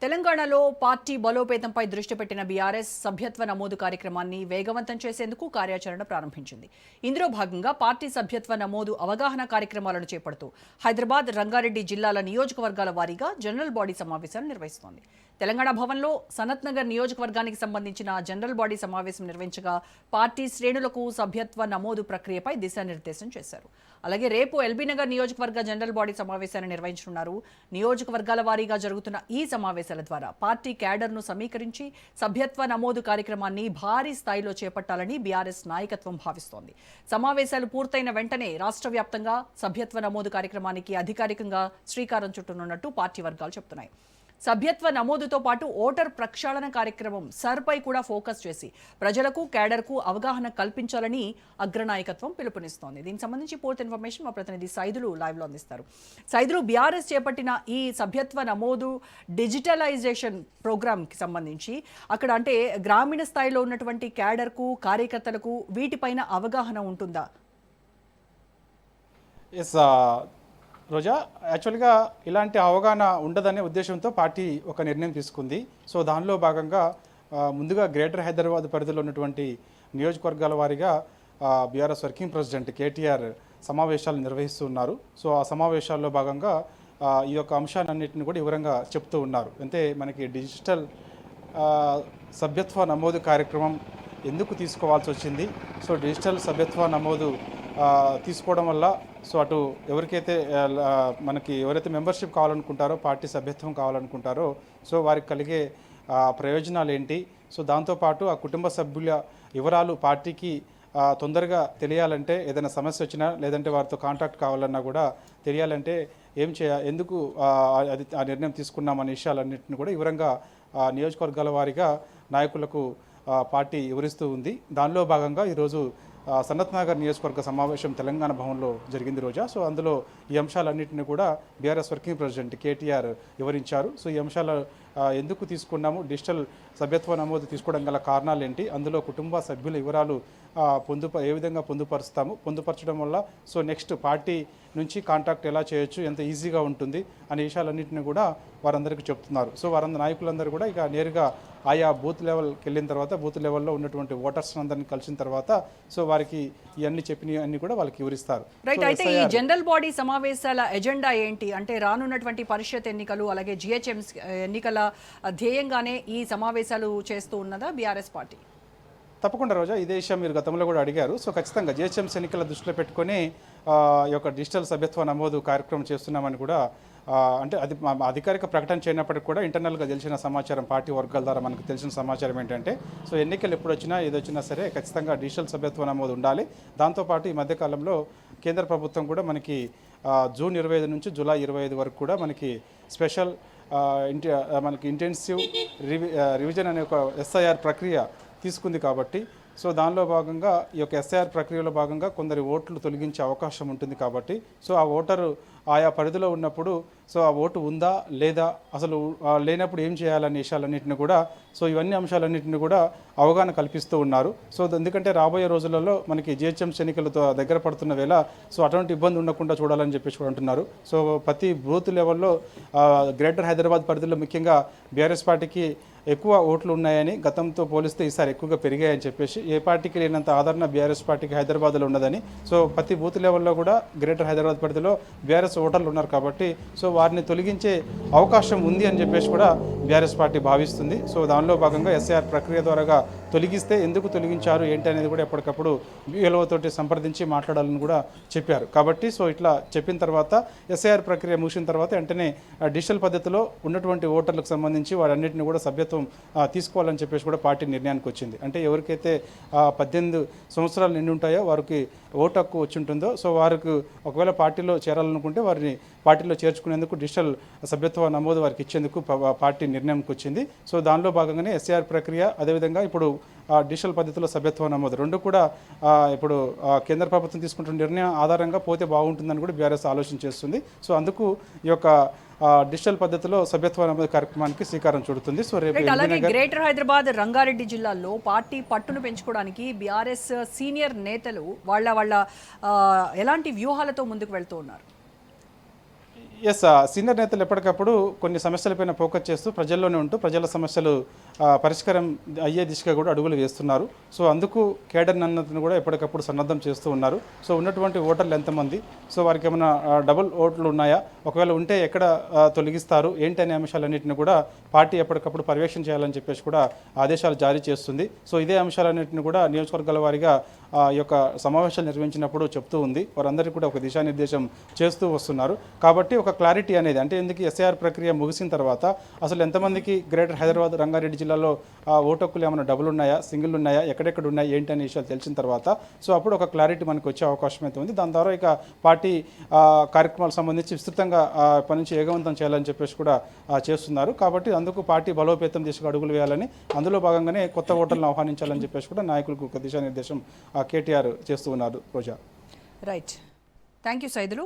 తెలంగాణలో పార్టీ బలోపేతంపై దృష్టి పెట్టిన బీఆర్ఎస్ సభ్యత్వ నమోదు కార్యక్రమాన్ని వేగవంతం చేసేందుకు కార్యాచరణ ప్రారంభించింది. ఇందులో భాగంగా పార్టీ సభ్యత్వ నమోదు అవగాహన కార్యక్రమాలను చేపడుతూ హైదరాబాద్, రంగారెడ్డి జిల్లాల నియోజకవర్గాల వారీగా జనరల్ బాడీ సమావేశాలు నిర్వహిస్తోంది. తెలంగాణ భవన్లో సనత్ నగర్ నియోజకవర్గానికి సంబంధించిన జనరల్ బాడీ సమావేశం నిర్వహించగా పార్టీ శ్రేణులకు సభ్యత్వ నమోదు ప్రక్రియపై దిశానిర్దేశం చేశారు. అలాగే రేపు ఎల్బీనగర్ నియోజకవర్గ జనరల్ బాడీ సమావేశాన్ని నిర్వహించనున్నారు. నియోజకవర్గాల వారీగా జరుగుతున్న ఈ సమావేశాల ద్వారా పార్టీ క్యాడర్ను సమీకరించి సభ్యత్వ నమోదు కార్యక్రమాన్ని భారీ స్థాయిలో చేపట్టాలని బీఆర్ఎస్ నాయకత్వం భావిస్తోంది. సమావేశాలు పూర్తయిన వెంటనే రాష్ట్ర వ్యాప్తంగా సభ్యత్వ నమోదు కార్యక్రమానికి అధికారికంగా శ్రీకారం చుట్టనున్నట్టు పార్టీ వర్గాలు చెబుతున్నాయి. సభ్యత్వ నమోదుతో పాటు ఓటర్ ప్రక్షాళన కార్యక్రమం సర్పై కూడా ఫోకస్ చేసి ప్రజలకు, క్యాడర్కు అవగాహన కల్పించాలని అగ్రనాయకత్వం పిలుపునిస్తోంది. దీనికి సంబంధించి పూర్తి ఇన్ఫర్మేషన్ మా ప్రతినిధి సైదులు లైవ్లో అందిస్తారు. సైదులు, బీఆర్ఎస్ చేపట్టిన ఈ సభ్యత్వ నమోదు డిజిటలైజేషన్ ప్రోగ్రామ్కి సంబంధించి అక్కడ అంటే గ్రామీణ స్థాయిలో ఉన్నటువంటి క్యాడర్కు, కార్యకర్తలకు వీటిపైన అవగాహన ఉంటుందా? రోజా, యాక్చువల్గా ఇలాంటి అవగాహన ఉండదనే ఉద్దేశంతో పార్టీ ఒక నిర్ణయం తీసుకుంది. సో దానిలో భాగంగా ముందుగా గ్రేటర్ హైదరాబాద్ పరిధిలో ఉన్నటువంటి నియోజకవర్గాల వారీగా బీఆర్ఎస్ వర్కింగ్ ప్రెసిడెంట్ కేటీఆర్ సమావేశాలు నిర్వహిస్తున్నారు. సో ఆ సమావేశాల్లో భాగంగా ఈ యొక్క అంశాలన్నింటిని కూడా వివరంగా చెప్తూ ఉన్నారు. అంటే మనకి డిజిటల్ సభ్యత్వ నమోదు కార్యక్రమం ఎందుకు తీసుకోవాల్సి వచ్చింది, సో డిజిటల్ సభ్యత్వ నమోదు తీసుకోవడం వల్ల సో అటు ఎవరికైతే ఎవరైతే మెంబర్షిప్ కావాలనుకుంటారో, పార్టీ సభ్యత్వం కావాలనుకుంటారో, సో వారికి కలిగే ప్రయోజనాలు ఏంటి, సో దాంతోపాటు ఆ కుటుంబ సభ్యుల వివరాలు పార్టీకి తొందరగా తెలియాలంటే, ఏదైనా సమస్య వచ్చినా లేదంటే వారితో కాంటాక్ట్ కావాలన్నా కూడా తెలియాలంటే ఎందుకు అది ఆ నిర్ణయం తీసుకున్నామనే విషయాలన్నింటిని కూడా వివరంగా నియోజకవర్గాల వారీగా నాయకులకు పార్టీ వివరిస్తూ ఉంది. దానిలో భాగంగా ఈరోజు సనత్ నగర్ నియోజకవర్గ సమావేశం తెలంగాణ భవన్లో జరిగింది రోజా. సో అందులో ఈ అంశాలన్నింటినీ కూడా బీఆర్ఎస్ వర్కింగ్ ప్రెసిడెంట్ కేటీఆర్ వివరించారు. సో ఈ అంశాలు ఎందుకు తీసుకున్నాము, డిజిటల్ సభ్యత్వ నమోదు తీసుకోవడం గల కారణాలు ఏంటి, అందులో కుటుంబ సభ్యుల వివరాలు ఏ విధంగా పొందుపరచడం వల్ల సో నెక్స్ట్ పార్టీ నుంచి కాంటాక్ట్ ఎలా చేయొచ్చు, ఎంత ఈజీగా ఉంటుంది అనే విషయాలన్నింటినీ కూడా వారందరికీ చెప్తున్నారు. సో వారందరి నాయకులందరూ కూడా ఇక నేరుగా ఆయా బూత్ లెవెల్కి వెళ్ళిన తర్వాత, బూత్ లెవెల్లో ఉన్నటువంటి ఓటర్స్ అందరినీ కలిసిన తర్వాత సో వారికి ఇవన్నీ చెప్పినవి అన్ని కూడా వాళ్ళకి వివరిస్తారు. రైట్. అయితే ఈ జనరల్ బాడీ సమావేశాల ఎజెండా ఏంటి అంటే రానున్నటువంటి పరిషత్ ఎన్నికలు అలాగే జిహెచ్ఎం ఎన్నికల ధ్యేయంగానే ఈ సమావేశాలు చేస్తూ ఉన్నదా బీఆర్ఎస్ పార్టీ? తప్పకుండా రోజా, ఇదే విషయం మీరు గతంలో కూడా అడిగారు. సో ఖచ్చితంగా జిహెచ్ఎంసీ ఎన్నికల దృష్టిలో పెట్టుకొని ఈ యొక్క డిజిటల్ సభ్యత్వ నమోదు కార్యక్రమం చేస్తున్నామని కూడా అంటే అది అధికారిక ప్రకటన చేయనప్పటికీ కూడా ఇంటర్నల్గా తెలిసిన సమాచారం, పార్టీ వర్గాల ద్వారా మనకు తెలిసిన సమాచారం ఏంటంటే సో ఎన్నికలు ఎప్పుడు వచ్చినా ఏదొచ్చినా సరే ఖచ్చితంగా డిజిటల్ సభ్యత్వ నమోదు ఉండాలి. దాంతోపాటు ఈ మధ్యకాలంలో కేంద్ర ప్రభుత్వం కూడా మనకి జూన్ 25 నుంచి జూలై 25 వరకు కూడా మనకి స్పెషల్ మనకి ఇంటెన్సివ్ రివిజన్ అనే ఒక ఎస్ఐఆర్ ప్రక్రియ తీసుకుంది. కాబట్టి సో దానిలో భాగంగా ఈ యొక్క ఎస్ఐఆర్ ప్రక్రియలో భాగంగా కొందరి ఓట్లు తొలగించే అవకాశం ఉంటుంది. కాబట్టి సో ఆ ఓటరు ఆయా పరిధిలో ఉన్నప్పుడు సో ఆ ఓటు ఉందా లేదా, అసలు లేనప్పుడు ఏం చేయాలనే విషయాలన్నింటినీ కూడా సో ఇవన్నీ అంశాలన్నింటినీ కూడా అవగాహన కల్పిస్తూ ఉన్నారు. సో ఎందుకంటే రాబోయే రోజులలో మనకి జిహెచ్ఎంసీ ఎన్నికలతో దగ్గర పడుతున్న వేళ సో అటువంటి ఇబ్బంది ఉండకుండా చూడాలని చెప్పేసి కూడా అంటున్నారు. సో ప్రతి బూత్ లెవెల్లో గ్రేటర్ హైదరాబాద్ పరిధిలో ముఖ్యంగా బీఆర్ఎస్ పార్టీకి ఎక్కువ ఓట్లు ఉన్నాయని, గతంతో పోలిస్తే ఈసారి ఎక్కువగా పెరిగాయని చెప్పేసి, ఏ పార్టీకి లేనంత ఆదరణ బీఆర్ఎస్ పార్టీకి హైదరాబాద్లో ఉన్నదని, సో ప్రతి బూత్ లెవెల్లో కూడా గ్రేటర్ హైదరాబాద్ పరిధిలో బీఆర్ఎస్ ఓటర్లు ఉన్నారు. కాబట్టి సో వారిని తొలగించే అవకాశం ఉంది అని చెప్పేసి కూడా బీఆర్ఎస్ పార్టీ భావిస్తుంది. సో దానిలో భాగంగా ఎస్ఐఆర్ ప్రక్రియ ద్వారాగా తొలగిస్తే ఎందుకు తొలగించారు ఏంటి అనేది కూడా ఎప్పటికప్పుడు బీఎల్ఓతోటి సంప్రదించి మాట్లాడాలని కూడా చెప్పారు. కాబట్టి సో ఇట్లా చెప్పిన తర్వాత ఎస్ఐఆర్ ప్రక్రియ ముగిసిన తర్వాత వెంటనే డిజిటల్ పద్ధతిలో ఉన్నటువంటి ఓటర్లకు సంబంధించి వారన్నింటినీ కూడా సభ్యత్వం తీసుకోవాలని చెప్పేసి కూడా పార్టీ నిర్ణయానికి వచ్చింది. అంటే ఎవరికైతే 18 సంవత్సరాలు నిండి ఉంటాయో వారికి ఓటు హక్కు వచ్చి ఉంటుందో సో వారికి ఒకవేళ పార్టీలో చేరాలనుకుంటే వారిని పార్టీలో చేర్చుకునేందుకు డిజిటల్ సభ్యత్వ నమోదు వారికి ఇచ్చేందుకు పార్టీ నిర్ణయంకి వచ్చింది. సో దానిలో భాగంగానే ఎస్ఐఆర్ ప్రక్రియ, అదేవిధంగా ఇప్పుడు డిజిటల్ పద్ధతిలో సభ్యత్వ నమోదు రెండు కూడా ఇప్పుడు కేంద్ర ప్రభుత్వం తీసుకుంటున్న నిర్ణయం ఆధారంగా పోతే బాగుంటుందని కూడా బీఆర్ఎస్ ఆలోచన చేస్తుంది. సో అందుకు ఈ యొక్క డిజిటల్ పద్ధతిలో సభ్యత్వ నమోదు కార్యక్రమానికి శ్రీకారం చుడుతుంది. సో రేపు గ్రేటర్ హైదరాబాద్, రంగారెడ్డి జిల్లాల్లో పార్టీ పట్టును పెంచుకోవడానికి బీఆర్ఎస్ సీనియర్ నేతలు వాళ్ళ ఎలాంటి వ్యూహాలతో ముందుకు వెళ్తూ ఉన్నారు? ఎస్, సీనియర్ నేతలు ఎప్పటికప్పుడు కొన్ని సమస్యలపైన ఫోకస్ చేస్తూ ప్రజల్లోనే ఉంటూ ప్రజల సమస్యలు పరిష్కారం అయ్యే దిశగా కూడా అడుగులు వేస్తున్నారు. సో అందుకు కేడర్ అన్నది కూడా ఎప్పటికప్పుడు సన్నద్ధం చేస్తూ ఉన్నారు. సో ఉన్నటువంటి ఓటర్లు ఎంతమంది, సో వారికి ఏమైనా డబుల్ ఓట్లు ఉన్నాయా, ఒకవేళ ఉంటే ఎక్కడ తొలగిస్తారు ఏంటి అనే అంశాలన్నింటినీ కూడా పార్టీ ఎప్పటికప్పుడు పర్యవేక్షణ చేయాలని చెప్పేసి కూడా ఆదేశాలు జారీ చేస్తుంది. సో ఇదే అంశాలన్నింటినీ కూడా నియోజకవర్గాల వారీగా ఈ యొక్క సమావేశాలు నిర్వహించినప్పుడు చెప్తూ ఉంది. వారందరికీ కూడా ఒక దిశానిర్దేశం చేస్తూ వస్తున్నారు. కాబట్టి ఒక క్లారిటీ అనేది, అంటే ఎందుకు ఎస్ఐఆర్ ప్రక్రియ ముగిసిన తర్వాత అసలు ఎంతమందికి గ్రేటర్ హైదరాబాద్ రంగారెడ్డి జిల్లాలో ఓటు హక్కులు ఏమైనా డబుల్ ఉన్నాయా, సింగిల్ ఉన్నాయా, ఎక్కడెక్కడ ఉన్నాయి ఏంటి అనే విషయాలు తెలిసిన తర్వాత సో అప్పుడు ఒక క్లారిటీ మనకు వచ్చే అవకాశం అయితే ఉంది. దాని ద్వారా ఇక పార్టీ కార్యక్రమాలకు సంబంధించి విస్తృతంగా పని నుంచి వేగవంతం చేయాలని చెప్పేసి కూడా చేస్తున్నారు. కాబట్టి అందుకు పార్టీ బలోపేతం దిశగా అడుగులు వేయాలని, అందులో భాగంగానే కొత్త ఓటర్లను ఆహ్వానించాలని చెప్పేసి కూడా నాయకులకు ఒక దిశానిర్దేశం కేటీఆర్ చేస్తూ ఉన్నారు. Roja. Right, thank you Saidulu.